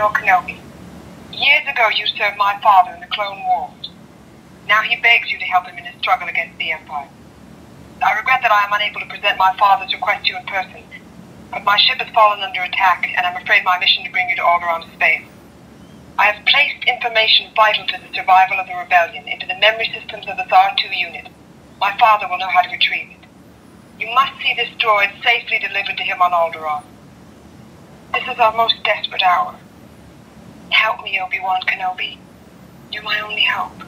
Kenobi. Years ago you served my father in the Clone Wars. Now he begs you to help him in his struggle against the Empire. I regret that I am unable to present my father's request to you in person, but my ship has fallen under attack, and I'm afraid my mission to bring you to Alderaan space. I have placed information vital to the survival of the rebellion into the memory systems of this R2 unit. My father will know how to retrieve it. You must see this droid safely delivered to him on Alderaan. This is our most desperate hour. Help me, Obi-Wan Kenobi. You're my only hope.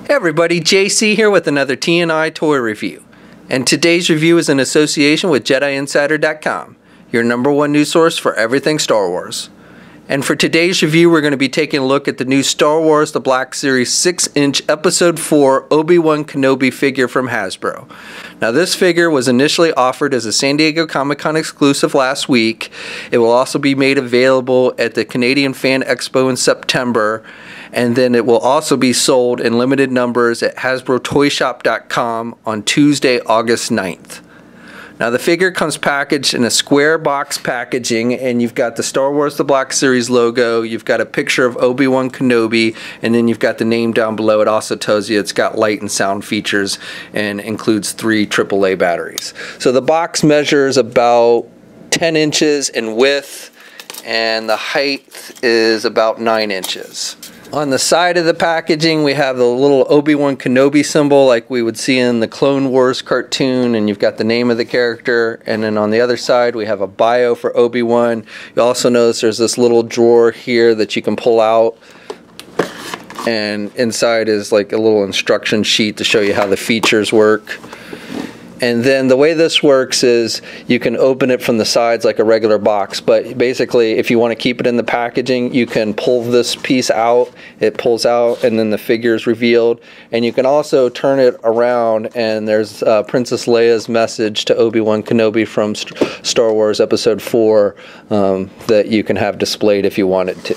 Hey everybody, JC here with another T&I toy review. And today's review is in association with JediInsider.com, your #1 news source for everything Star Wars. And for today's review, we're going to be taking a look at the new Star Wars The Black Series 6-inch Episode 4 Obi-Wan Kenobi figure from Hasbro. Now this figure was initially offered as a San Diego Comic-Con exclusive last week. It will also be made available at the Canadian Fan Expo in September. And then it will also be sold in limited numbers at HasbroToyShop.com on Tuesday, August 9th. Now the figure comes packaged in a square box packaging, and you've got the Star Wars The Black Series logo, you've got a picture of Obi-Wan Kenobi, and then you've got the name down below. It also tells you it's got light and sound features and includes 3 AAA batteries. So the box measures about 10 inches in width, and the height is about 9 inches. On the side of the packaging, we have the little Obi-Wan Kenobi symbol like we would see in the Clone Wars cartoon, and you've got the name of the character. And then on the other side, we have a bio for Obi-Wan. You also notice there's this little drawer here that you can pull out, and inside is like a little instruction sheet to show you how the features work. And then the way this works is you can open it from the sides like a regular box, but basically if you want to keep it in the packaging, you can pull this piece out, it pulls out, and then the figure is revealed. And you can also turn it around, and there's Princess Leia's message to Obi-Wan Kenobi from Star Wars Episode 4 that you can have displayed if you wanted to.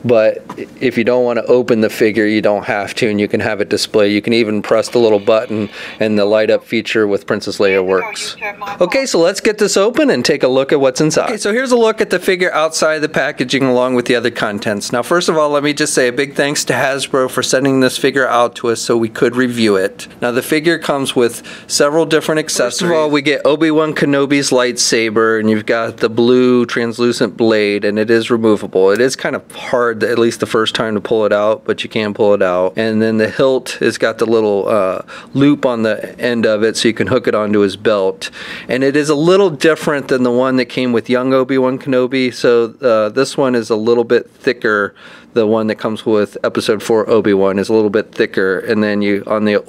But if you don't want to open the figure, you don't have to, and you can have it displayed. You can even press the little button, and the light up feature with Princess Leia works. Okay, so let's get this open and take a look at what's inside. Okay, so here's a look at the figure outside the packaging along with the other contents. Now, first of all, let me just say a big thanks to Hasbro for sending this figure out to us so we could review it. Now, the figure comes with several different accessories. First of all, we get Obi-Wan Kenobi's lightsaber, and you've got the blue translucent blade, and it is removable. It is kind of hard, at least the first time, to pull it out, but you can pull it out. And then the hilt has got the little loop on the end of it, so you can hook it onto his belt. And it is a little different than the one that came with young Obi-Wan Kenobi, so this one is a little bit thicker. The one that comes with Episode 4 Obi-Wan is a little bit thicker, and then on the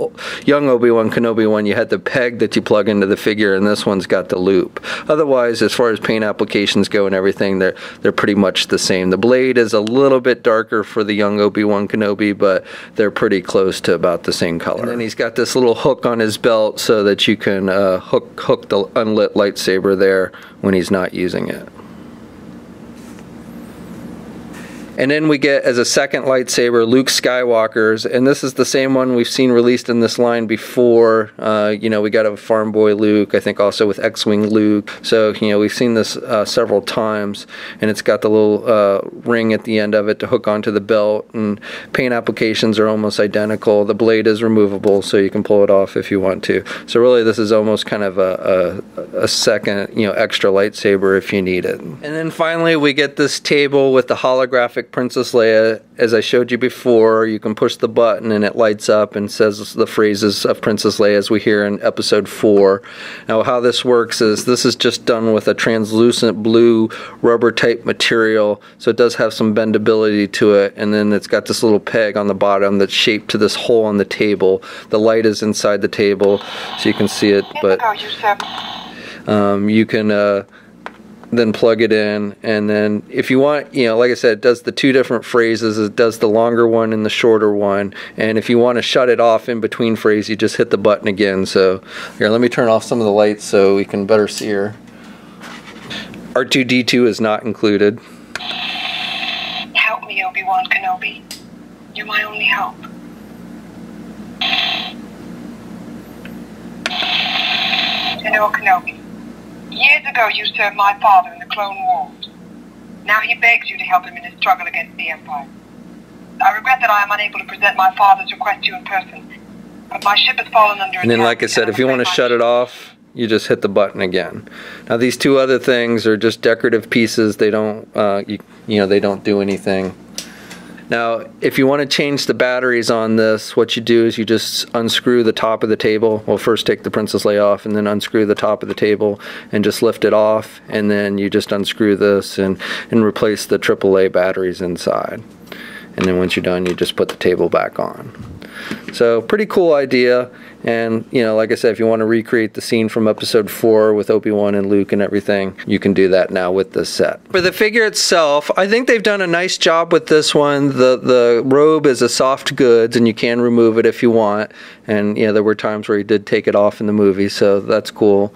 young Obi-Wan Kenobi one, you had the peg that you plug into the figure, and this one's got the loop. Otherwise, as far as paint applications go and everything, they're pretty much the same. The blade is a little bit darker for the young Obi-Wan Kenobi, but they're pretty close to about the same color. And then he's got this little hook on his belt so that you can hook the unlit lightsaber there when he's not using it. And then we get, as a second lightsaber, Luke Skywalker's, and this is the same one we've seen released in this line before. You know, we got a Farm Boy Luke, I think also with X-Wing Luke. So, you know, we've seen this several times, and it's got the little ring at the end of it to hook onto the belt, and paint applications are almost identical. The blade is removable, so you can pull it off if you want to. So really, this is almost kind of a second, you know, extra lightsaber if you need it. And then finally, we get this table with the holographic Princess Leia. As I showed you before, you can push the button and it lights up and says the phrases of Princess Leia as we hear in Episode 4. Now how this works is this is just done with a translucent blue rubber type material, so it does have some bendability to it, and then it's got this little peg on the bottom that's shaped to this hole on the table. The light is inside the table so you can see it, but you can then plug it in, and then if you want, you know, like I said, it does the 2 different phrases. It does the longer one and the shorter one, and if you want to shut it off in between phrases, you just hit the button again. So here, let me turn off some of the lights so we can better see her. R2-D2 is not included. Help me, Obi-Wan Kenobi. You're my only hope. General Kenobi, years ago you served my father in the Clone Wars. Now he begs you to help him in his struggle against the Empire. I regret that I am unable to present my father's request to you in person, but my ship has fallen under attack. And then, like I said, if you want to shut it off, you just hit the button again. Now, these two other things are just decorative pieces. They don't, they don't do anything. Now, if you want to change the batteries on this, what you do is you just unscrew the top of the table. Well, first take the Princess Leia off and then unscrew the top of the table and just lift it off. And then you just unscrew this and replace the AAA batteries inside. And then once you're done, you just put the table back on. So, pretty cool idea. And, like I said, if you want to recreate the scene from episode 4 with Obi-Wan and Luke and everything, you can do that now with this set. For the figure itself, I think they've done a nice job with this one. The robe is a soft goods, and you can remove it if you want. And, there were times where he did take it off in the movie, so that's cool.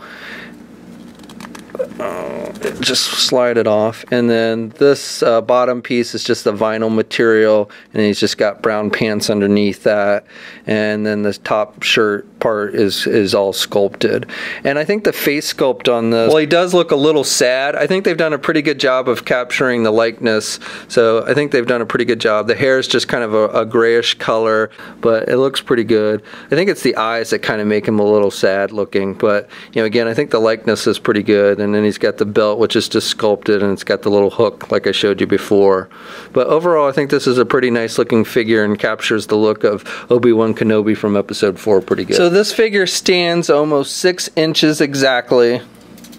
Just slide it off, and then this bottom piece is just a vinyl material, and he's just got brown pants underneath that, and then this top shirt part is all sculpted. And I think the face sculpt on this, well, he does look a little sad. I think they've done a pretty good job of capturing the likeness, so I think they've done a pretty good job. The hair is just kind of a grayish color, but it looks pretty good. I think it's the eyes that kind of make him a little sad looking, but again, I think the likeness is pretty good. And then he's got the belt, which is just sculpted, and it's got the little hook like I showed you before. But overall, I think this is a pretty nice looking figure and captures the look of Obi-Wan Kenobi from episode 4 pretty good. So this figure stands almost 6 inches exactly.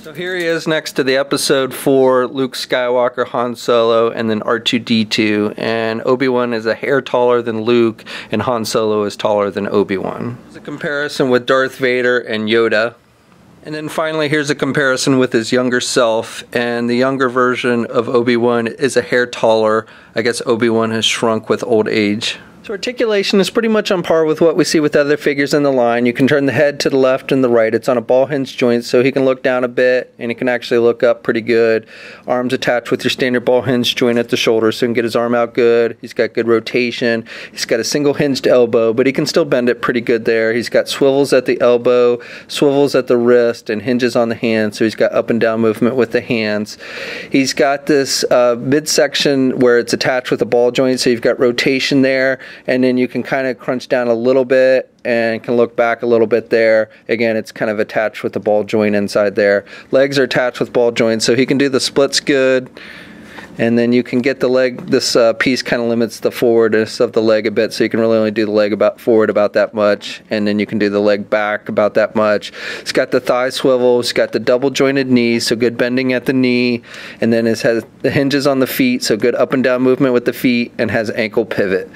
So here he is next to the episode 4 Luke Skywalker, Han Solo, and then R2-D2. And Obi-Wan is a hair taller than Luke, and Han Solo is taller than Obi-Wan. There's a comparison with Darth Vader and Yoda. And then finally, here's a comparison with his younger self, and the younger version of Obi-Wan is a hair taller. I guess Obi-Wan has shrunk with old age. So articulation is pretty much on par with what we see with other figures in the line. You can turn the head to the left and the right. It's on a ball hinge joint, so he can look down a bit, and he can actually look up pretty good. Arms attached with your standard ball hinge joint at the shoulder, so he can get his arm out good. He's got good rotation. He's got a single hinged elbow, but he can still bend it pretty good there. He's got swivels at the elbow, swivels at the wrist, and hinges on the hand, so he's got up and down movement with the hands. He's got this midsection where it's attached with a ball joint, so you've got rotation there. And then you can kind of crunch down a little bit and can look back a little bit there. Again, it's kind of attached with the ball joint inside there. Legs are attached with ball joints, so he can do the splits good. And then you can get the leg, this piece kind of limits the forwardness of the leg a bit, so you can really only do the leg forward about that much, and then you can do the leg back about that much. It's got the thigh swivel, it's got the double jointed knees, so good bending at the knee, and then it has the hinges on the feet, so good up and down movement with the feet, and has ankle pivot,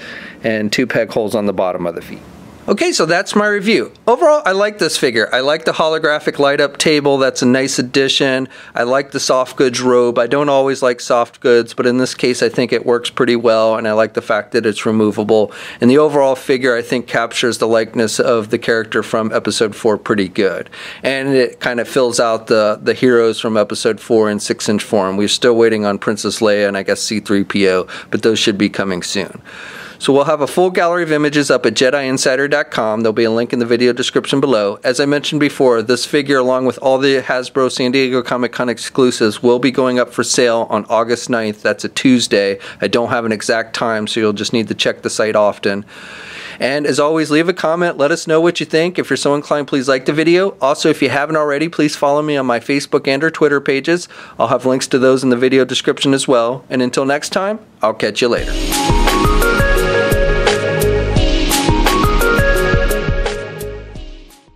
and 2 peg holes on the bottom of the feet. Okay, so that's my review. Overall, I like this figure. I like the holographic light-up table. That's a nice addition. I like the soft goods robe. I don't always like soft goods, but in this case, I think it works pretty well, and I like the fact that it's removable. And the overall figure, I think, captures the likeness of the character from Episode 4 pretty good. And it kind of fills out the heroes from Episode 4 in 6-inch form. We're still waiting on Princess Leia and I guess C-3PO, but those should be coming soon. So we'll have a full gallery of images up at JediInsider.com. There'll be a link in the video description below. As I mentioned before, this figure, along with all the Hasbro San Diego Comic-Con exclusives, will be going up for sale on August 9th. That's a Tuesday. I don't have an exact time, so you'll just need to check the site often. And as always, leave a comment. Let us know what you think. If you're so inclined, please like the video. Also, if you haven't already, please follow me on my Facebook and or Twitter pages. I'll have links to those in the video description as well. And until next time, I'll catch you later.